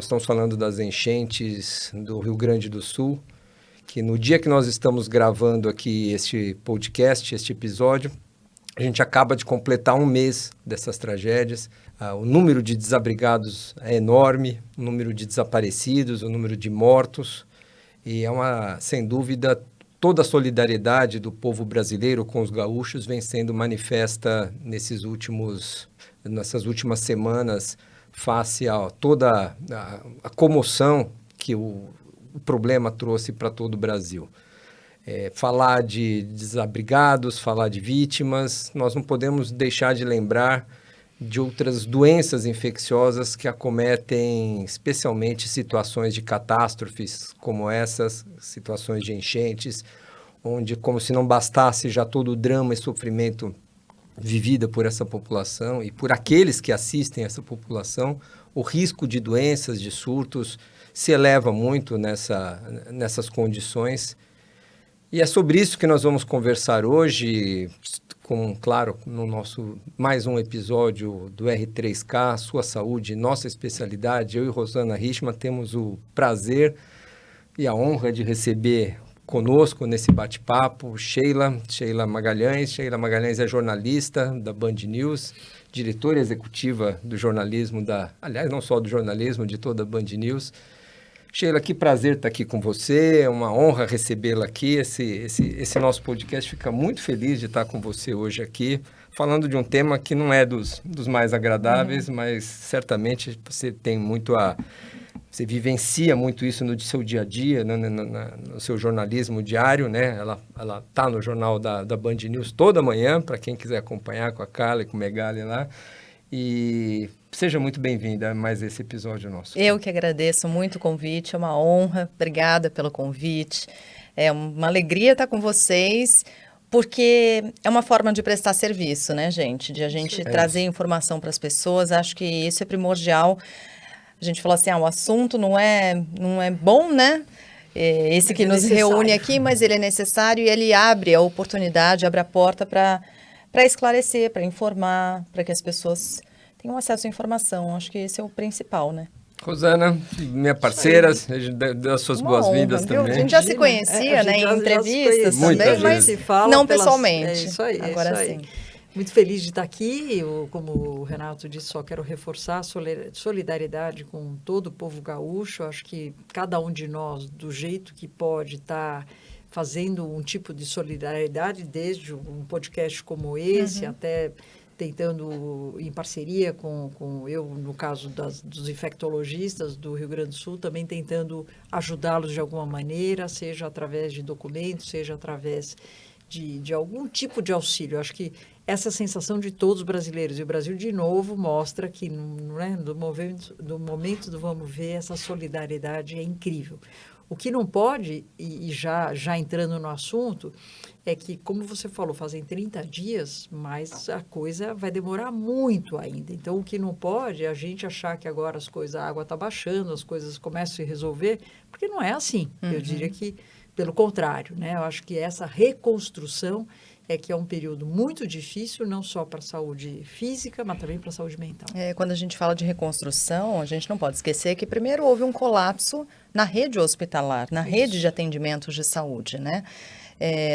Nós estamos falando das enchentes do Rio Grande do Sul, que no dia que nós estamos gravando aqui este podcast, este episódio, a gente acaba de completar um mês dessas tragédias. O número de desabrigados é enorme, o número de desaparecidos, o número de mortos. E sem dúvida, toda a solidariedade do povo brasileiro com os gaúchos vem sendo manifesta nessas últimas semanas, face a toda a comoção que o problema trouxe para todo o Brasil. Falar de desabrigados, falar de vítimas, nós não podemos deixar de lembrar de outras doenças infecciosas que acometem especialmente situações de catástrofes como essas, situações de enchentes, onde, como se não bastasse já todo o drama e sofrimento vivido por essa população e por aqueles que assistem essa população, o risco de doenças, de surtos, se eleva muito nessas condições. E é sobre isso que nós vamos conversar hoje, claro, no nosso mais um episódio do R3K, Sua Saúde, nossa especialidade. Eu e Rosana Richman temos o prazer e a honra de receber conosco nesse bate-papo Sheila Magalhães. Sheila Magalhães é jornalista da Band News, diretora executiva do jornalismo, aliás, não só do jornalismo, de toda a Band News. Sheila, que prazer estar aqui com você, é uma honra recebê-la aqui. Esse nosso podcast fica muito feliz de estar com você hoje aqui, falando de um tema que não é dos mais agradáveis, mas certamente você tem você vivencia muito isso no seu dia a dia, no seu jornalismo diário, né? Ela está no jornal da Band News toda manhã, para quem quiser acompanhar com a Carla e com o Megali lá. E seja muito bem-vinda a mais esse episódio nosso. Eu que agradeço muito o convite, é uma honra, obrigada pelo convite. É uma alegria estar com vocês, porque é uma forma de prestar serviço, né, gente? De a gente trazer informação para as pessoas, acho que isso é primordial. A gente falou assim, o assunto não é bom, né? Esse que nos reúne aqui, mas ele é necessário e ele abre a oportunidade, abre a porta para esclarecer, para informar, para que as pessoas tenham acesso à informação. Acho que esse é o principal, né? Rosana, minha parceira, dê as suas boas-vindas também. A gente já se conhecia, né? Em entrevistas também, mas não pessoalmente. É isso aí, Agora sim. Muito feliz de estar aqui. Como o Renato disse, só quero reforçar a solidariedade com todo o povo gaúcho. Acho que cada um de nós, do jeito que pode, está fazendo um tipo de solidariedade, desde um podcast como esse, até tentando, em parceria com eu, no caso dos infectologistas do Rio Grande do Sul, também tentando ajudá-los de alguma maneira, seja através de documentos, seja através de algum tipo de auxílio. Acho que essa sensação de todos os brasileiros, e o Brasil, de novo, mostra que, né, do momento do vamos ver, essa solidariedade é incrível. O que não pode, e já entrando no assunto, é que, como você falou, fazem 30 dias, mas a coisa vai demorar muito ainda. Então, o que não pode é a gente achar que agora a água está baixando, as coisas começam a se resolver, porque não é assim. Eu diria que, pelo contrário, né? Eu acho que essa reconstrução que é um período muito difícil, não só para a saúde física, mas também para a saúde mental. Quando a gente fala de reconstrução, a gente não pode esquecer que primeiro houve um colapso na rede hospitalar, na rede de atendimentos de saúde, né?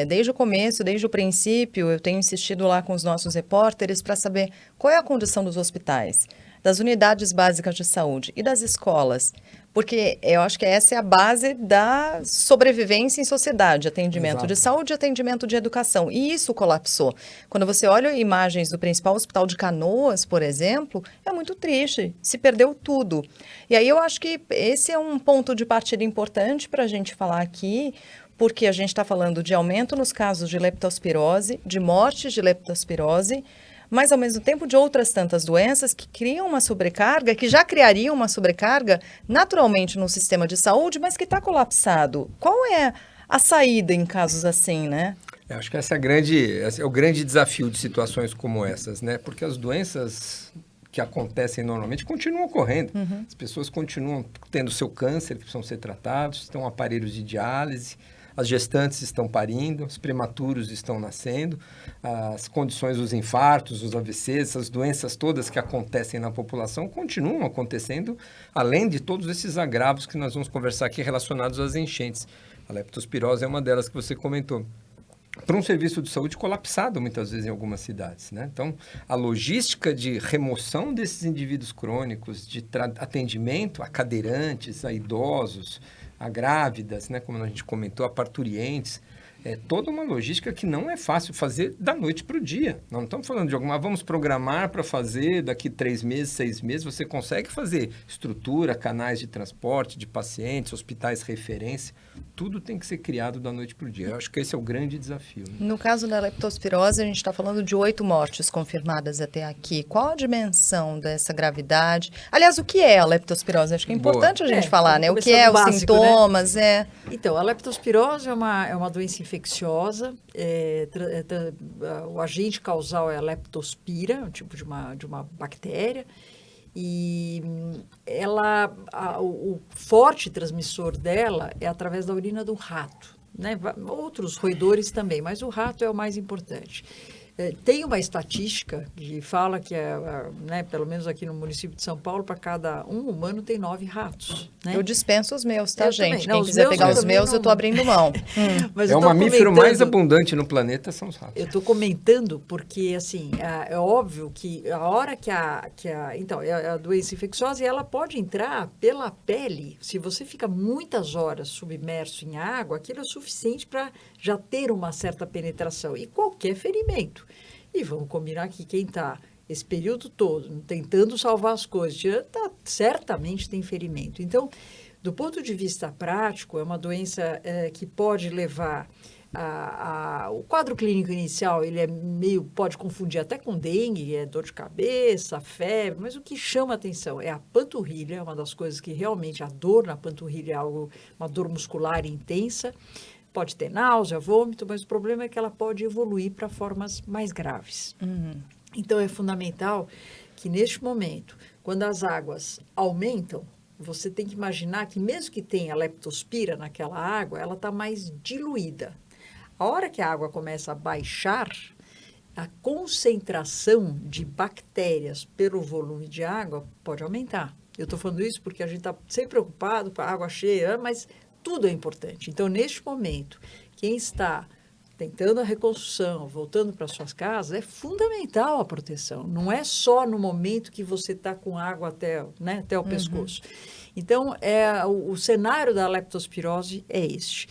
Desde o começo, desde o princípio, eu tenho insistido lá com os nossos repórteres para saber qual é a condição dos hospitais, das unidades básicas de saúde e das escolas, porque eu acho que essa é a base da sobrevivência em sociedade, atendimento de saúde e atendimento de educação, e isso colapsou. Quando você olha imagens do principal hospital de Canoas, por exemplo, é muito triste, se perdeu tudo. E aí eu acho que esse é um ponto de partida importante para a gente falar aqui, porque a gente está falando de aumento nos casos de leptospirose, de mortes de leptospirose, mas ao mesmo tempo de outras tantas doenças que criam uma sobrecarga, que já criariam uma sobrecarga naturalmente no sistema de saúde, mas que está colapsado. Qual é a saída em casos assim, né? Eu acho que esse é o grande desafio de situações como essas, né? Porque as doenças que acontecem normalmente continuam ocorrendo. As pessoas continuam tendo seu câncer, que precisam ser tratados, estão aparelhos de diálise, as gestantes estão parindo, os prematuros estão nascendo, as condições, os infartos, os AVCs, essas doenças todas que acontecem na população continuam acontecendo, além de todos esses agravos que nós vamos conversar aqui relacionados às enchentes. A leptospirose é uma delas que você comentou. Para um serviço de saúde colapsado, muitas vezes, em algumas cidades, né? Então, a logística de remoção desses indivíduos crônicos, de atendimento a cadeirantes, a idosos, a grávidas, né? Como a gente comentou, a parturientes, é toda uma logística que não é fácil fazer da noite para o dia. Nós não estamos falando de alguma... Vamos programar para fazer daqui 3 meses, 6 meses. Você consegue fazer estrutura, canais de transporte, de pacientes, hospitais referência. Tudo tem que ser criado da noite para o dia. Eu acho que esse é o grande desafio. Né? No caso da leptospirose, a gente está falando de 8 mortes confirmadas até aqui. Qual a dimensão dessa gravidade? Aliás, o que é a leptospirose? Acho que é importante a gente falar, né? O que é, os básico, sintomas, né? Então, a leptospirose é uma doença infecciosa. O agente causal é a leptospira, um tipo de uma bactéria. E o forte transmissor dela é através da urina do rato, né? Outros roedores também, mas o rato é o mais importante. Tem uma estatística que fala que, né, pelo menos aqui no município de São Paulo, para cada um humano tem 9 ratos. Né? Eu dispenso os meus, tá, gente? Não, quem quiser pegar os meus, eu estou abrindo mão. Mas o mamífero mais abundante no planeta são os ratos. Eu estou comentando porque, assim, é óbvio que a hora então, é a doença infecciosa e ela pode entrar pela pele. Se você fica muitas horas submerso em água, aquilo é suficiente para já ter uma certa penetração. E qualquer ferimento. E vamos combinar que quem está esse período todo tentando salvar as coisas, certamente tem ferimento. Então, do ponto de vista prático, é uma doença que pode levar o quadro clínico inicial, ele pode confundir até com dengue, é dor de cabeça, febre, mas o que chama atenção é a panturrilha, uma das coisas que realmente a dor na panturrilha é uma dor muscular intensa. Pode ter náusea, vômito, mas o problema é que ela pode evoluir para formas mais graves. Então, é fundamental que, neste momento, quando as águas aumentam, você tem que imaginar que, mesmo que tenha leptospira naquela água, ela está mais diluída. A hora que a água começa a baixar, a concentração de bactérias pelo volume de água pode aumentar. Eu estou falando isso porque a gente está sempre preocupado com a água cheia, mas tudo é importante. Então, neste momento, quem está tentando a reconstrução, voltando para suas casas, é fundamental a proteção. Não é só no momento que você está com água até o pescoço. Então, o cenário da leptospirose é este.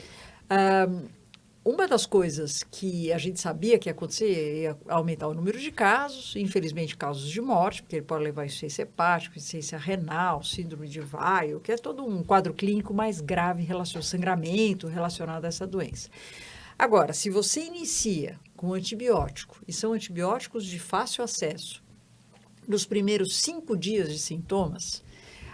Uma das coisas que a gente sabia que ia acontecer ia aumentar o número de casos, infelizmente casos de morte, porque ele pode levar a insuficiência hepática, insuficiência renal, síndrome de Weill, que é todo um quadro clínico mais grave, sangramento relacionado a essa doença. Agora, se você inicia com antibiótico, e são antibióticos de fácil acesso, nos primeiros 5 dias de sintomas,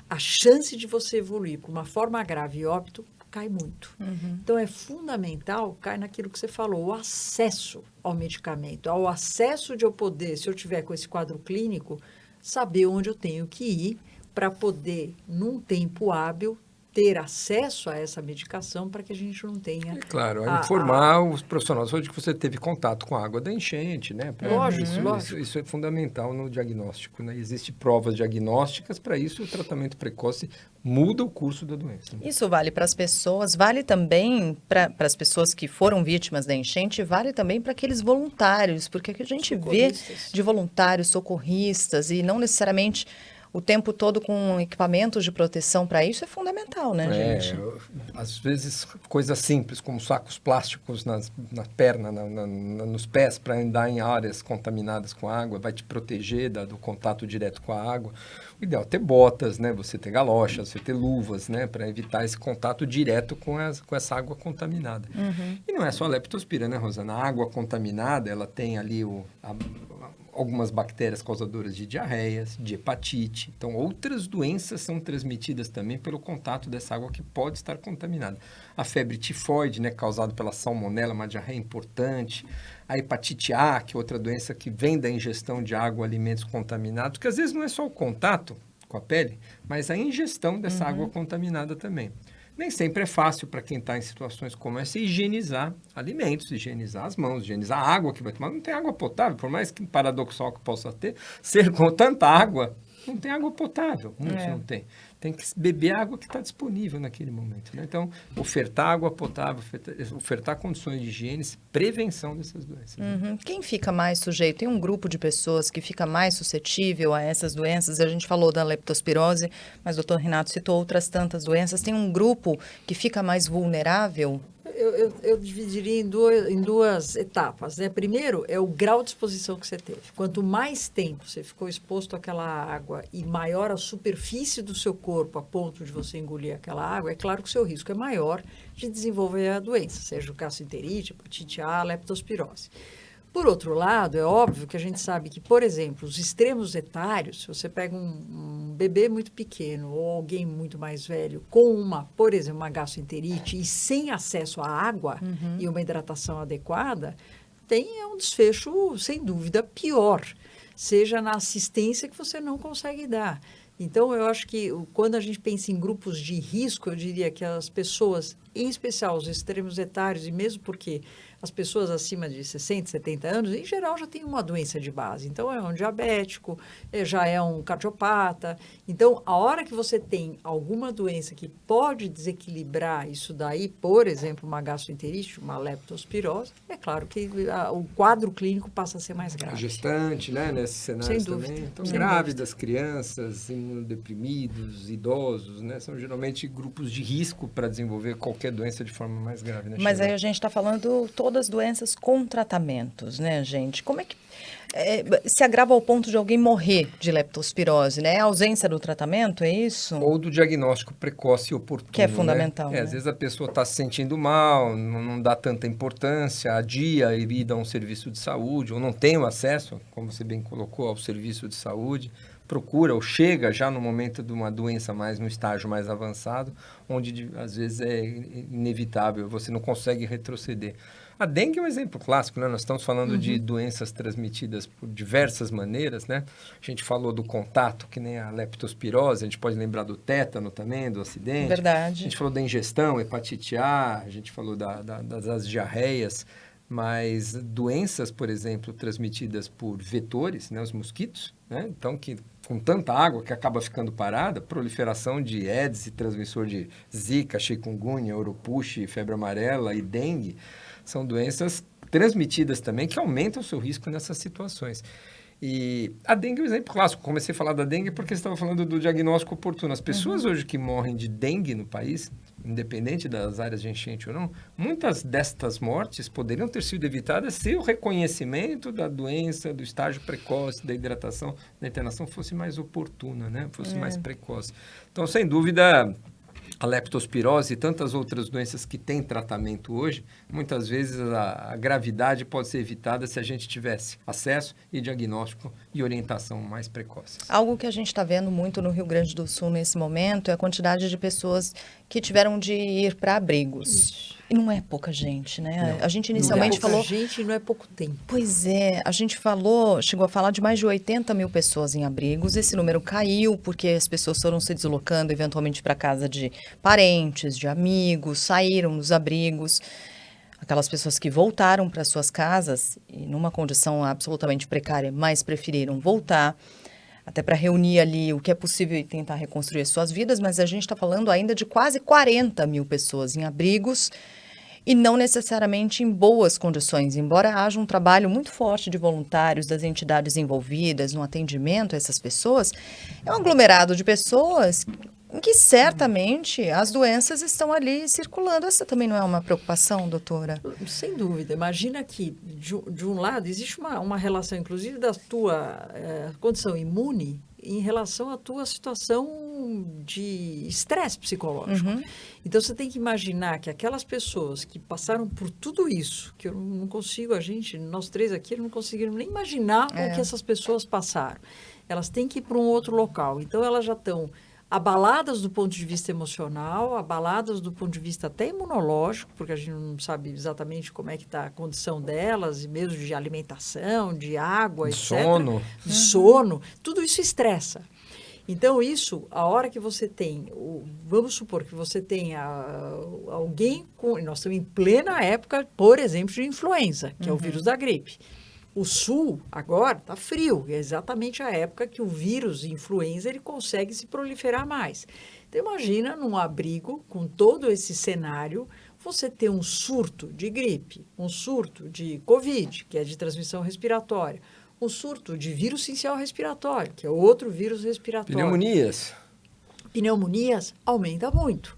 a chance de você evoluir para uma forma grave e óbito cai muito. Então, é fundamental, cai naquilo que você falou, o acesso ao medicamento, ao acesso de eu poder, se eu tiver com esse quadro clínico, saber onde eu tenho que ir para poder, num tempo hábil, ter acesso a essa medicação para que a gente não tenha... Claro, informar os profissionais de saúde que você teve contato com a água da enchente, né? Lógico. Isso é fundamental no diagnóstico, né? Existem provas diagnósticas para isso, o tratamento precoce muda o curso da doença. Né? Isso vale para as pessoas, vale também para as pessoas que foram vítimas da enchente, vale também para aqueles voluntários, porque o que a gente vê de voluntários, socorristas, e não necessariamente o tempo todo com equipamentos de proteção para isso é fundamental, né, gente? Às vezes, coisas simples, como sacos plásticos na perna, nos pés, para andar em áreas contaminadas com água, vai te proteger do contato direto com a água. O ideal é ter botas, né? Você ter galochas, você ter luvas, né? Para evitar esse contato direto com essa água contaminada. E não é só a leptospira, né, Rosana? A água contaminada, ela tem ali algumas bactérias causadoras de diarreias, de hepatite. Então, outras doenças são transmitidas também pelo contato dessa água que pode estar contaminada. A febre tifoide, né, causada pela salmonela, uma diarreia importante. A hepatite A, que é outra doença que vem da ingestão de água, alimentos contaminados, que às vezes não é só o contato com a pele, mas a ingestão dessa água contaminada também. Nem sempre é fácil para quem está em situações como essa higienizar alimentos, higienizar as mãos, higienizar a água que vai tomar. Não tem água potável, por mais que paradoxal que possa ter, ser com tanta água, não tem água potável, muitos não tem. Tem que beber a água que está disponível naquele momento, né? Então, ofertar água potável, ofertar condições de higiene, prevenção dessas doenças. Né? Quem fica mais sujeito? Tem um grupo de pessoas que fica mais suscetível a essas doenças. A gente falou da leptospirose, mas o Dr. Renato citou outras tantas doenças. Tem um grupo que fica mais vulnerável? Eu dividiria em duas etapas, né? Primeiro é o grau de exposição que você teve. Quanto mais tempo você ficou exposto àquela água e maior a superfície do seu corpo a ponto de você engolir aquela água, é claro que o seu risco é maior de desenvolver a doença, seja o gastroenterite, hepatite A, leptospirose. Por outro lado, é óbvio que a gente sabe que, por exemplo, os extremos etários, se você pega um bebê muito pequeno ou alguém muito mais velho com por exemplo, uma gastroenterite e sem acesso à água e uma hidratação adequada, tem um desfecho, sem dúvida, pior, seja na assistência que você não consegue dar. Então, eu acho que quando a gente pensa em grupos de risco, eu diria que as pessoas, em especial os extremos etários, e mesmo porque as pessoas acima de 60, 70 anos, em geral, já têm uma doença de base. Então, é um diabético, já é um cardiopata. Então, a hora que você tem alguma doença que pode desequilibrar isso daí, por exemplo, uma gastroenterite, uma leptospirose, é claro que o quadro clínico passa a ser mais grave. A gestante, né, nesse cenário também. Então, grávidas, crianças, imunodeprimidos, idosos, né, são geralmente grupos de risco para desenvolver qualquer doença de forma mais grave. Né, mas aí a gente está falando todas as doenças com tratamentos, né, gente? Como é que se agrava ao ponto de alguém morrer de leptospirose, né? A ausência do tratamento, é isso? Ou do diagnóstico precoce e oportuno. Que é fundamental, né? Às vezes a pessoa está se sentindo mal, não dá tanta importância, adia e ir a um serviço de saúde, ou não tem o acesso, como você bem colocou, ao serviço de saúde, procura ou chega já no momento de uma doença no estágio mais avançado, onde às vezes é inevitável, você não consegue retroceder. A dengue é um exemplo clássico, né? Nós estamos falando de doenças transmitidas por diversas maneiras, né? A gente falou do contato, que nem a leptospirose, a gente pode lembrar do tétano também, do acidente. Verdade. A gente falou da ingestão, hepatite A, a gente falou das diarreias, mas doenças, por exemplo, transmitidas por vetores, né? Os mosquitos, né? Então, que com tanta água que acaba ficando parada, proliferação de Aedes e transmissor de Zika, chikungunya, oropouche, febre amarela e dengue, são doenças transmitidas também que aumentam o seu risco nessas situações. E a dengue é um exemplo clássico. Comecei a falar da dengue porque você estava falando do diagnóstico oportuno. As pessoas hoje que morrem de dengue no país, independente das áreas de enchente ou não, muitas destas mortes poderiam ter sido evitadas se o reconhecimento da doença, do estágio precoce, da hidratação, da internação fosse mais oportuna, né? Fosse mais precoce. Então, sem dúvida, a leptospirose e tantas outras doenças que têm tratamento hoje, muitas vezes a gravidade pode ser evitada se a gente tivesse acesso e diagnóstico e orientação mais precoces. Algo que a gente está vendo muito no Rio Grande do Sul nesse momento é a quantidade de pessoas que tiveram de ir para abrigos. Isso. E não é pouca gente, né? Não. A gente inicialmente falou... Não é pouca gente e não é pouco tempo. Pois é, a gente chegou a falar de mais de 80 mil pessoas em abrigos. Esse número caiu porque as pessoas foram se deslocando eventualmente para casa de parentes, de amigos, saíram dos abrigos. Aquelas pessoas que voltaram para suas casas, e numa condição absolutamente precária, mas preferiram voltar, até para reunir ali o que é possível e tentar reconstruir suas vidas, mas a gente está falando ainda de quase 40 mil pessoas em abrigos, e não necessariamente em boas condições, embora haja um trabalho muito forte de voluntários, das entidades envolvidas no atendimento a essas pessoas, é um aglomerado de pessoas em que certamente as doenças estão ali circulando. Essa também não é uma preocupação, doutora? Sem dúvida. Imagina que, de um lado, existe uma relação, inclusive, da tua condição imune em relação à tua situação de estresse psicológico. Então, você tem que imaginar que aquelas pessoas que passaram por tudo isso, que eu não consigo, nós três aqui, não conseguimos nem imaginar o que essas pessoas passaram. Elas têm que ir para um outro local. Então, elas já estão abaladas do ponto de vista emocional, abaladas do ponto de vista até imunológico, porque a gente não sabe exatamente como é que está a condição delas, e mesmo de alimentação, de água, etc. Sono. De sono, tudo isso estressa. Então, isso, a hora que você tem, vamos supor que você tenha alguém nós estamos em plena época, por exemplo, de influenza, que é o vírus da gripe. O sul, agora, está frio, é exatamente a época que o vírus influenza ele consegue se proliferar mais. Então, imagina num abrigo, com todo esse cenário, você ter um surto de gripe, um surto de Covid, que é de transmissão respiratória, um surto de vírus sincial respiratório, que é outro vírus respiratório. Pneumonias. Pneumonias aumenta muito,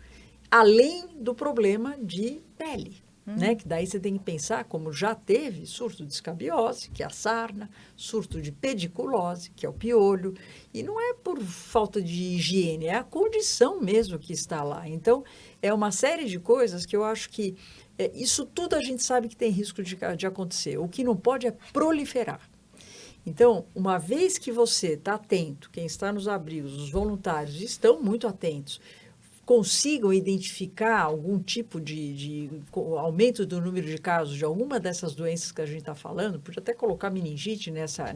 além do problema de pele. Né? Que daí você tem que pensar, como já teve surto de escabiose, que é a sarna, surto de pediculose, que é o piolho, e não é por falta de higiene, é a condição mesmo que está lá. Então, é uma série de coisas que eu acho que isso tudo a gente sabe que tem risco de acontecer. O que não pode é proliferar. Então, uma vez que você está atento, quem está nos abrigos, os voluntários estão muito atentos, consigam identificar algum tipo de aumento do número de casos de alguma dessas doenças que a gente está falando, pode até colocar meningite nessa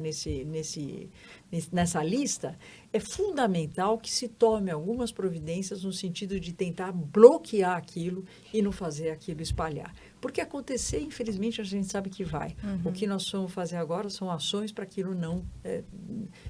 lista, é fundamental que se tome algumas providências no sentido de tentar bloquear aquilo e não fazer aquilo espalhar. Porque acontecer, infelizmente, a gente sabe que vai. O que nós vamos fazer agora são ações para aquilo não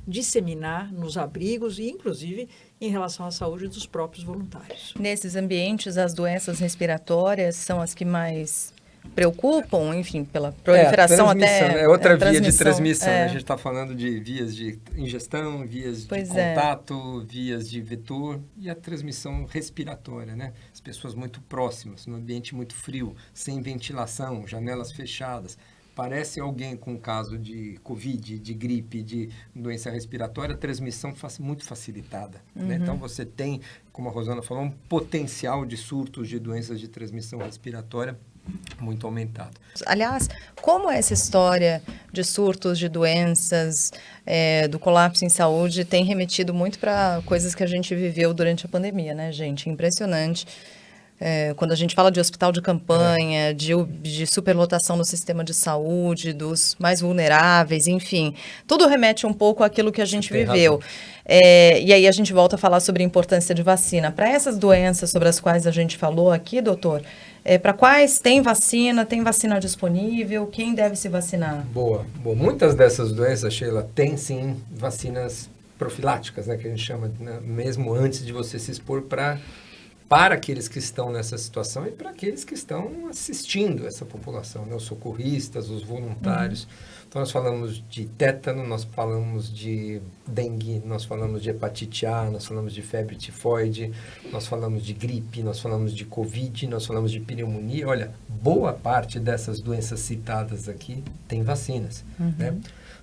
disseminar nos abrigos e, inclusive, em relação à saúde dos próprios voluntários. Nesses ambientes, as doenças respiratórias são as que mais preocupam, enfim, pela proliferação até... É outra via de transmissão, né? A gente está falando de vias de ingestão, vias de contato, vias de vetor e a transmissão respiratória, né? As pessoas muito próximas, num ambiente muito frio, sem ventilação, janelas fechadas. Parece alguém com caso de Covid, de gripe, de doença respiratória, a transmissão muito facilitada. Né? Então, você tem, como a Rosana falou, um potencial de surtos de doenças de transmissão respiratória muito aumentado. Aliás, como essa história de surtos de doenças, do colapso em saúde, tem remetido muito para coisas que a gente viveu durante a pandemia, né, gente? Impressionante. Quando a gente fala de hospital de campanha, de superlotação no sistema de saúde, dos mais vulneráveis, enfim, tudo remete um pouco àquilo que a gente viveu. E aí a gente volta a falar sobre a importância de vacina. Para essas doenças sobre as quais a gente falou aqui, doutor, para quais tem vacina disponível, quem deve se vacinar? Boa. Muitas dessas doenças, Sheila, tem sim vacinas profiláticas, né, que a gente chama, né, mesmo antes de você se expor para aqueles que estão nessa situação e para aqueles que estão assistindo essa população, né? Os socorristas, os voluntários. Então, nós falamos de tétano, nós falamos de dengue, nós falamos de hepatite A, nós falamos de febre tifoide, nós falamos de gripe, nós falamos de Covid, nós falamos de pneumonia. Olha, boa parte dessas doenças citadas aqui tem vacinas, né?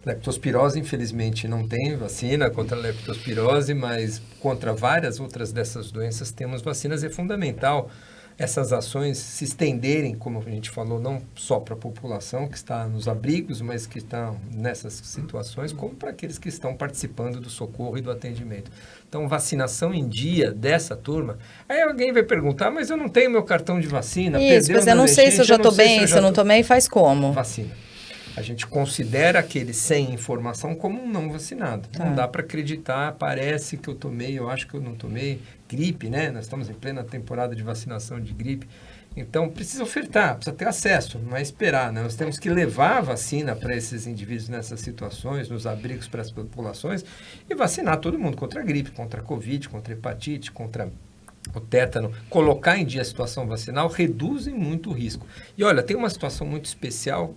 Leptospirose, infelizmente, não tem vacina contra a leptospirose, mas contra várias outras dessas doenças temos vacinas. É fundamental essas ações se estenderem, como a gente falou, não só para a população que está nos abrigos, mas que estão nessas situações, como para aqueles que estão participando do socorro e do atendimento. Então, vacinação em dia dessa turma. Aí alguém vai perguntar, mas eu não tenho meu cartão de vacina. Isso, mas eu não sei se eu já estou bem, se eu não tomei, faz como? Vacina. A gente considera aquele sem informação como um não vacinado. Tá. Não dá para acreditar, parece que eu tomei, eu acho que eu não tomei. Gripe, né? Nós estamos em plena temporada de vacinação de gripe. Então, precisa ofertar, precisa ter acesso, não é esperar, né? Nós temos que levar a vacina para esses indivíduos nessas situações, nos abrigos para as populações, e vacinar todo mundo contra a gripe, contra a Covid, contra a hepatite, contra o tétano. Colocar em dia a situação vacinal reduzem muito o risco. E olha, tem uma situação muito especial,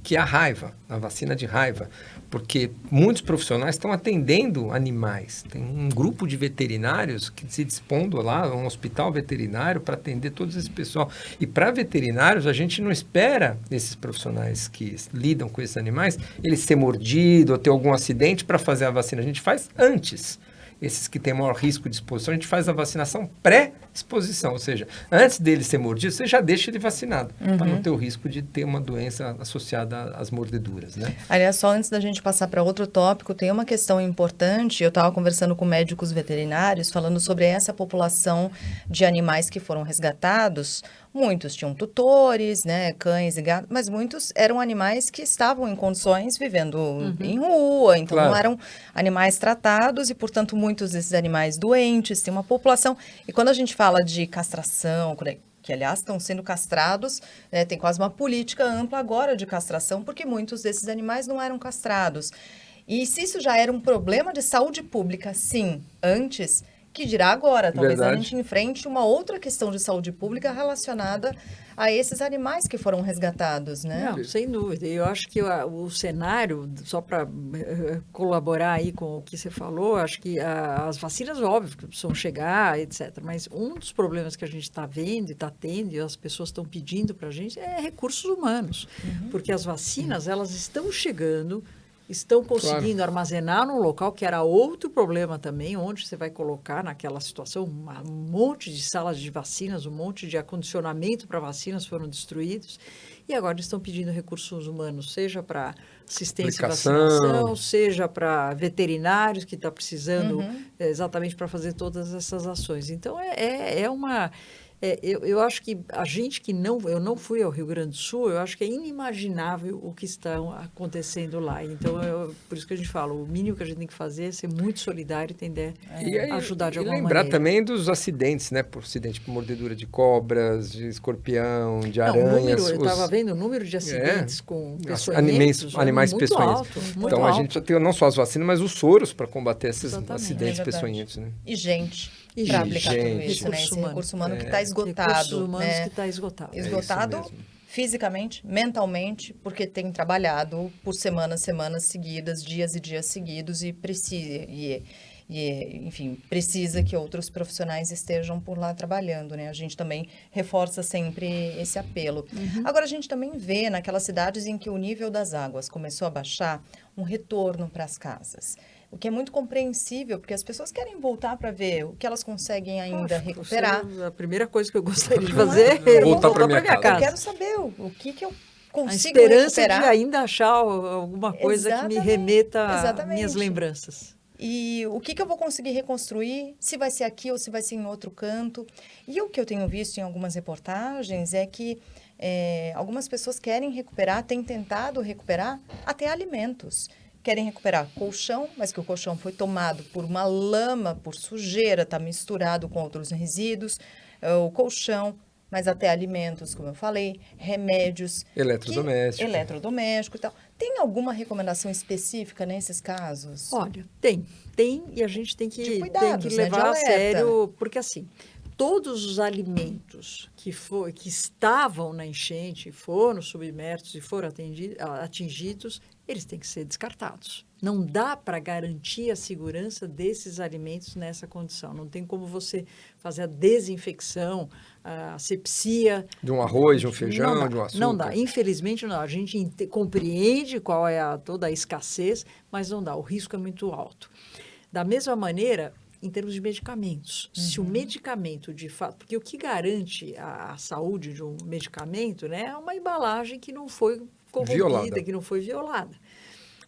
que é a raiva, a vacina de raiva, porque muitos profissionais estão atendendo animais. Tem um grupo de veterinários que se dispondo lá, um hospital veterinário, para atender todo esse pessoal. E para veterinários, a gente não espera esses profissionais que lidam com esses animais, eles ser mordido ou ter algum acidente para fazer a vacina. A gente faz antes. Esses que têm maior risco de exposição, a gente faz a vacinação pré-exposição, ou seja, antes dele ser mordido, você já deixa ele vacinado, para não ter o risco de ter uma doença associada às mordeduras, né? Aliás, só antes da gente passar para outro tópico, tem uma questão importante, eu estava conversando com médicos veterinários, falando sobre essa população de animais que foram resgatados. Muitos tinham tutores, né, cães e gatos, mas muitos eram animais que estavam em condições vivendo em rua, então não eram animais tratados e, portanto, muitos desses animais doentes, tem uma população. E quando a gente fala de castração, que aliás estão sendo castrados, né, tem quase uma política ampla agora de castração, porque muitos desses animais não eram castrados. E se isso já era um problema de saúde pública, sim, antes, que dirá agora? Talvez a gente enfrente uma outra questão de saúde pública relacionada a esses animais que foram resgatados, né? Não, sem dúvida. Eu acho que o cenário, só para colaborar aí com o que você falou, acho que as vacinas, óbvio, que precisam chegar, etc. Mas um dos problemas que a gente está vendo e está tendo, e as pessoas estão pedindo para a gente, é recursos humanos. Porque as vacinas, elas estão chegando, estão conseguindo armazenar num local que era outro problema também, onde você vai colocar naquela situação um monte de salas de vacinas, um monte de acondicionamento para vacinas foram destruídos. E agora estão pedindo recursos humanos, seja para assistência e vacinação, seja para veterinários que está precisando exatamente para fazer todas essas ações. Então, eu acho que a gente eu não fui ao Rio Grande do Sul, eu acho que é inimaginável o que está acontecendo lá. Então, por isso que a gente fala, o mínimo que a gente tem que fazer é ser muito solidário e tender a ajudar de alguma maneira. E lembrar também dos acidentes, né? Por acidente por mordedura de cobras, de escorpião, de aranhas. Eu estava vendo o número de acidentes com peçonhentos. Animais peçonhentos. Então, a gente tem não só as vacinas, mas os soros para combater esses acidentes peçonhentos. Né? E gente para aplicar tudo isso, né? Esse recurso humano que está esgotado. Recursos humanos né? que está esgotado. Esgotado fisicamente, mentalmente, porque tem trabalhado por semanas seguidas, dias e dias seguidos e precisa... enfim, precisa que outros profissionais estejam por lá trabalhando, né? A gente também reforça sempre esse apelo. Agora, a gente também vê naquelas cidades em que o nível das águas começou a baixar, um retorno para as casas. O que é muito compreensível, porque as pessoas querem voltar para ver o que elas conseguem ainda recuperar. A primeira coisa que eu gostaria de fazer é voltar para minha casa. Eu quero saber o que eu consigo recuperar. A esperança recuperar. de ainda achar alguma coisa que me remeta às minhas lembranças. E o que eu vou conseguir reconstruir, se vai ser aqui ou se vai ser em outro canto. E o que eu tenho visto em algumas reportagens é que algumas pessoas querem recuperar, têm tentado recuperar até alimentos. Querem recuperar colchão, mas que o colchão foi tomado por uma lama, por sujeira, está misturado com outros resíduos. O colchão, mas até alimentos, como eu falei, remédios. Eletrodoméstico e tal. Tem alguma recomendação específica nesses casos? Olha, tem. E a gente tem que levar a sério, porque assim, todos os alimentos que estavam na enchente, foram submersos e foram atingidos, eles têm que ser descartados. Não dá para garantir a segurança desses alimentos nessa condição. Não tem como você fazer a desinfecção, a asepsia. De um arroz, de um feijão, de um açúcar. Não dá. Infelizmente, não dá. A gente compreende qual é toda a escassez, mas não dá. O risco é muito alto. Da mesma maneira, em termos de medicamentos. Se o medicamento, de fato... Porque o que garante a saúde de um medicamento, né, é uma embalagem que não foi corrompida, que não foi violada.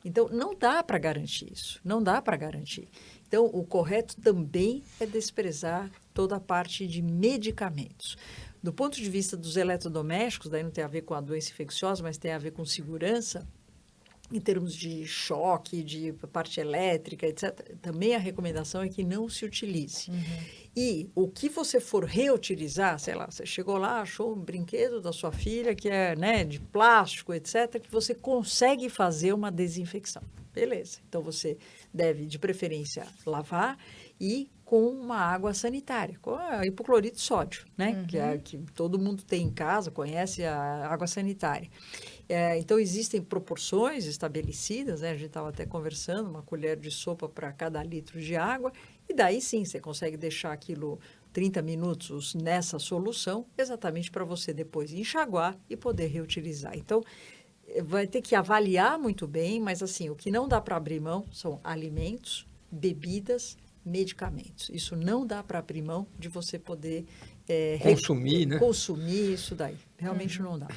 Então, não dá para garantir isso. Não dá para garantir. Então, o correto também é desprezar toda a parte de medicamentos. Do ponto de vista dos eletrodomésticos, daí não tem a ver com a doença infecciosa, mas tem a ver com segurança, em termos de choque, de parte elétrica, etc., também a recomendação é que não se utilize. E o que você for reutilizar, sei lá, você chegou lá, achou um brinquedo da sua filha que é, né, de plástico, etc., que você consegue fazer uma desinfecção. Beleza. Então, você deve, de preferência, lavar e com uma água sanitária, com a hipoclorito de sódio, né? Que todo mundo tem em casa, conhece a água sanitária. Então, existem proporções estabelecidas, né? A gente estava até conversando, uma colher de sopa para cada litro de água, e daí sim, você consegue deixar aquilo 30 minutos nessa solução, exatamente para você depois enxaguar e poder reutilizar. Então, vai ter que avaliar muito bem, mas assim, o que não dá para abrir mão são alimentos, bebidas, medicamentos. Isso não dá para abrir mão de você poder consumir, né? Consumir isso daí. Realmente não dá.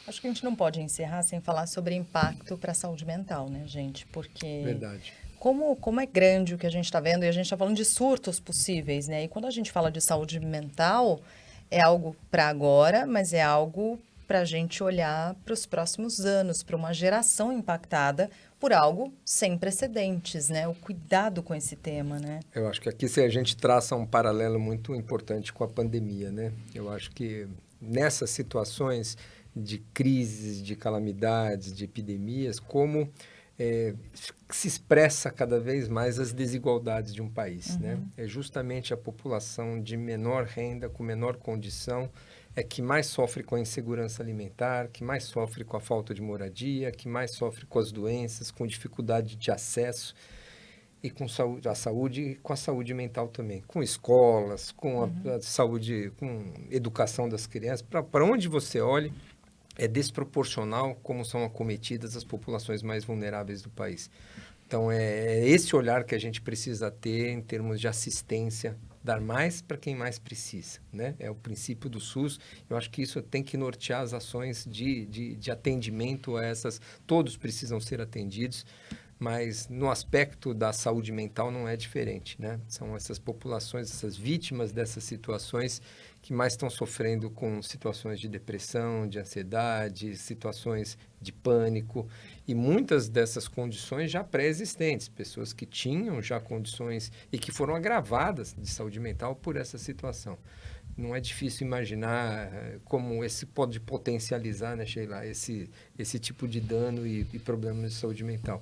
Acho que a gente não pode encerrar sem falar sobre impacto para a saúde mental, né, gente? Porque Verdade. Como é grande o que a gente está vendo, e a gente está falando de surtos possíveis, né? E quando a gente fala de saúde mental, é algo para agora, mas é algo para a gente olhar para os próximos anos, para uma geração impactada por algo sem precedentes, né? O cuidado com esse tema, né? Eu acho que aqui a gente traça um paralelo muito importante com a pandemia, né? Eu acho que nessas situações de crises, de calamidades, de epidemias, como se expressa cada vez mais as desigualdades de um país, né? É justamente a população de menor renda, com menor condição, que mais sofre com a insegurança alimentar, que mais sofre com a falta de moradia, que mais sofre com as doenças, com dificuldade de acesso e com a saúde mental também, com escolas, com a saúde, com educação das crianças. Para onde você olhe, é desproporcional como são acometidas as populações mais vulneráveis do país. Então, é esse olhar que a gente precisa ter em termos de assistência, dar mais para quem mais precisa, né? É o princípio do SUS. Eu acho que isso tem que nortear as ações de atendimento a essas... Todos precisam ser atendidos, mas no aspecto da saúde mental não é diferente, né? São essas populações, essas vítimas dessas situações que mais estão sofrendo com situações de depressão, de ansiedade, situações de pânico, e muitas dessas condições já pré-existentes, pessoas que tinham já condições e que foram agravadas de saúde mental por essa situação. Não é difícil imaginar como esse pode potencializar, né, Sheila, esse tipo de dano e problemas de saúde mental.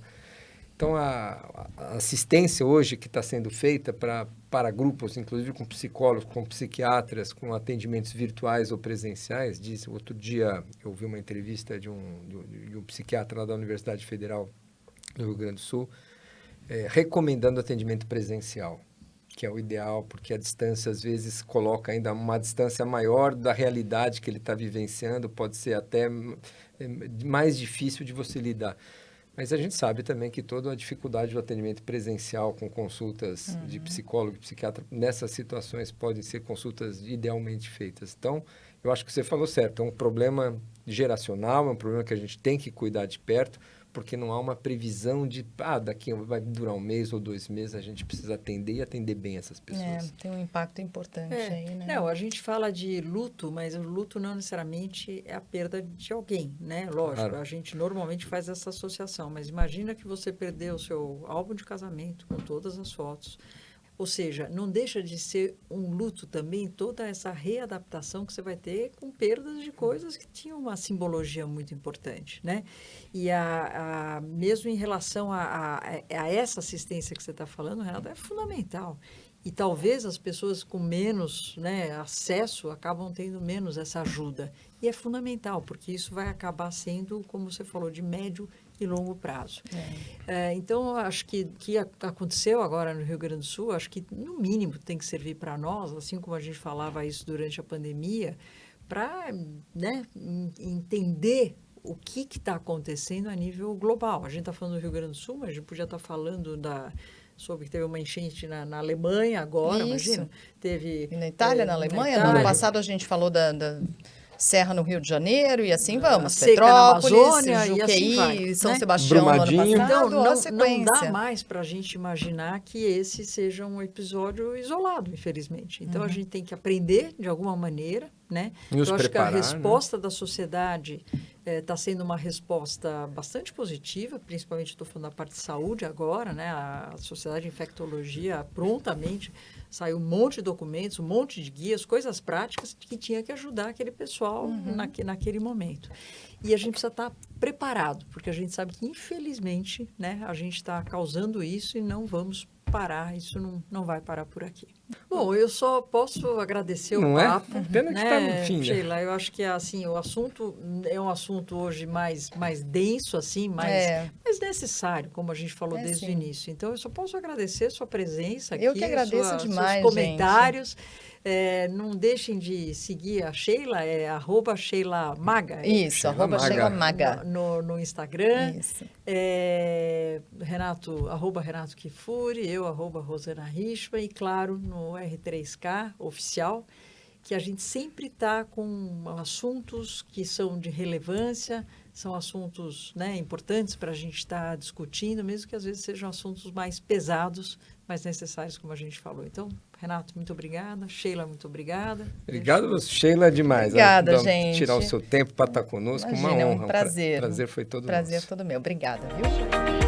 Então, a assistência hoje que está sendo feita para grupos, inclusive com psicólogos, com psiquiatras, com atendimentos virtuais ou presenciais, outro dia eu vi uma entrevista de um psiquiatra lá da Universidade Federal do Rio Grande do Sul, recomendando atendimento presencial, que é o ideal, porque a distância às vezes coloca ainda uma distância maior da realidade que ele está vivenciando, pode ser até mais difícil de você lidar. Mas a gente sabe também que toda a dificuldade do atendimento presencial com consultas de psicólogo e psiquiatra, nessas situações podem ser consultas idealmente feitas. Então, eu acho que você falou certo, é um problema geracional, é um problema que a gente tem que cuidar de perto, porque não há uma previsão de, daqui vai durar 1 mês ou 2 meses, a gente precisa atender e atender bem essas pessoas. Tem um impacto importante aí, né? Não, a gente fala de luto, mas o luto não necessariamente é a perda de alguém, né? Lógico, claro. A gente normalmente faz essa associação, mas imagina que você perdeu o seu álbum de casamento com todas as fotos. Ou seja, não deixa de ser um luto também toda essa readaptação que você vai ter com perdas de coisas que tinham uma simbologia muito importante, né? E mesmo em relação a essa assistência que você está falando, Renata, é fundamental. E talvez as pessoas com menos, né, acesso acabam tendo menos essa ajuda. E é fundamental, porque isso vai acabar sendo, como você falou, de médio e longo prazo. Então, acho que aconteceu agora no Rio Grande do Sul, acho que, no mínimo, tem que servir para nós, assim como a gente falava isso durante a pandemia, para, né, entender o que está acontecendo a nível global. A gente está falando do Rio Grande do Sul, mas a gente podia estar falando soube que teve uma enchente na Alemanha agora, imagina. Teve e na Itália, na Alemanha. No ano passado a gente falou da Serra no Rio de Janeiro e assim vamos. Petrópolis, Amazônia, Juqueí, e assim vai, São né? Sebastião no ano passado. Então, não dá mais para a gente imaginar que esse seja um episódio isolado, infelizmente. Então, a gente tem que aprender de alguma maneira, né? Eu acho que a resposta da sociedade está sendo uma resposta bastante positiva, principalmente estou falando da parte de saúde agora, né? A Sociedade de Infectologia prontamente saiu um monte de documentos, um monte de guias, coisas práticas que tinha que ajudar aquele pessoal naquele momento. E a gente precisa estar preparado, porque a gente sabe que, infelizmente, né, a gente está causando isso e não vamos parar, isso não vai parar por aqui. Bom, eu só posso agradecer o papo. Pena que está no fim, Sheila, eu acho que assim, o assunto é um assunto hoje mais denso, assim, mais necessário, como a gente falou desde o início. Então, eu só posso agradecer a sua presença aqui, eu que agradeço demais, seus comentários. Não deixem de seguir a Sheila, @Sheila Maga. Isso, @Sheila Maga. No Instagram. Isso. Renato Kifuri, eu, @Rosana Richman, e claro, no R3K oficial. que a gente sempre está com assuntos que são de relevância, são assuntos, né, importantes para a gente estar discutindo, mesmo que às vezes sejam assuntos mais pesados, mais necessários, como a gente falou. Então, Renato, muito obrigada. Sheila, muito obrigada. Obrigado, Sheila, é demais. Obrigada, gente. Tirar o seu tempo para estar conosco, Imagina, uma honra. É um prazer. Prazer foi todo Prazer nosso. todo meu. Obrigada, viu?